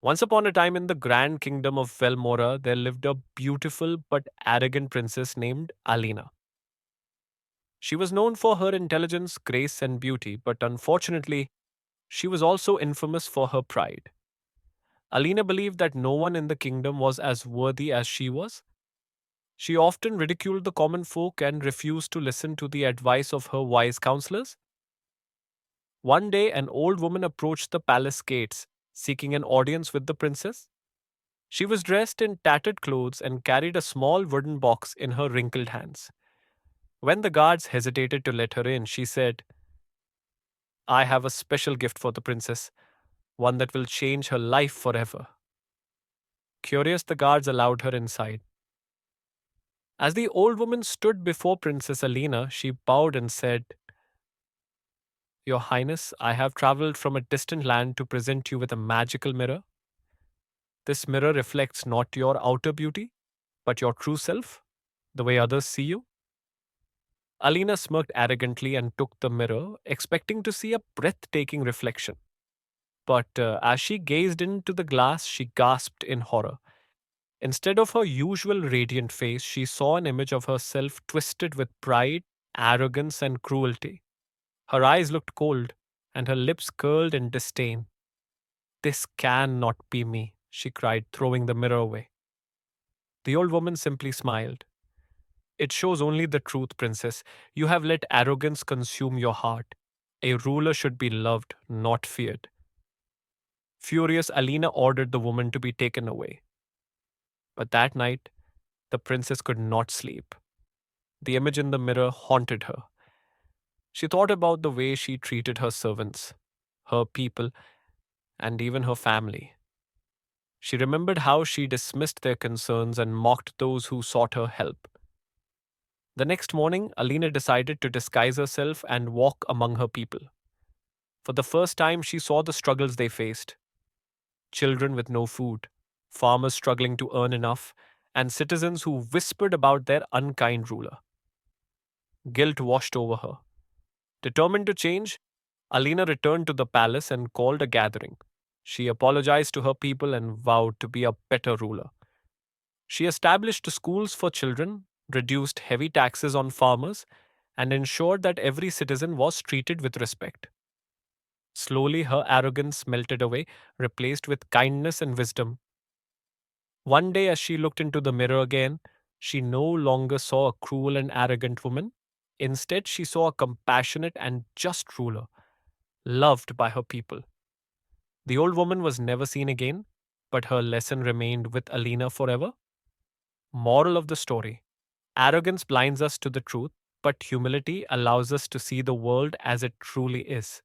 Once upon a time in the grand kingdom of Velmora, there lived a beautiful but arrogant princess named Alina. She was known for her intelligence, grace, and beauty, but unfortunately, she was also infamous for her pride. Alina believed that no one in the kingdom was as worthy as she was. She often ridiculed the common folk and refused to listen to the advice of her wise counselors. One day, an old woman approached the palace gates, seeking an audience with the princess. She was dressed in tattered clothes and carried a small wooden box in her wrinkled hands. When the guards hesitated to let her in, she said, I have a special gift for the princess, one that will change her life forever. Curious, the guards allowed her inside. As the old woman stood before Princess Alina, she bowed and said, Your Highness, I have traveled from a distant land to present you with a magical mirror. This mirror reflects not your outer beauty, but your true self, the way others see you. Alina smirked arrogantly and took the mirror, expecting to see a breathtaking reflection. But as she gazed into the glass, she gasped in horror. Instead of her usual radiant face, she saw an image of herself twisted with pride, arrogance, and cruelty. Her eyes looked cold, and her lips curled in disdain. This cannot be me, she cried, throwing the mirror away. The old woman simply smiled. It shows only the truth, princess. You have let arrogance consume your heart. A ruler should be loved, not feared. Furious, Alina ordered the woman to be taken away. But that night, the princess could not sleep. The image in the mirror haunted her. She thought about the way she treated her servants, her people, and even her family. She remembered how she dismissed their concerns and mocked those who sought her help. The next morning, Alina decided to disguise herself and walk among her people. For the first time, she saw the struggles they faced: children with no food, farmers struggling to earn enough, and citizens who whispered about their unkind ruler. Guilt washed over her. Determined to change, Alina returned to the palace and called a gathering. She apologized to her people and vowed to be a better ruler. She established schools for children, reduced heavy taxes on farmers, and ensured that every citizen was treated with respect. Slowly, her arrogance melted away, replaced with kindness and wisdom. One day, as she looked into the mirror again, she no longer saw a cruel and arrogant woman. Instead, she saw a compassionate and just ruler, loved by her people. The old woman was never seen again, but her lesson remained with Alina forever. Moral of the story: arrogance blinds us to the truth, but humility allows us to see the world as it truly is.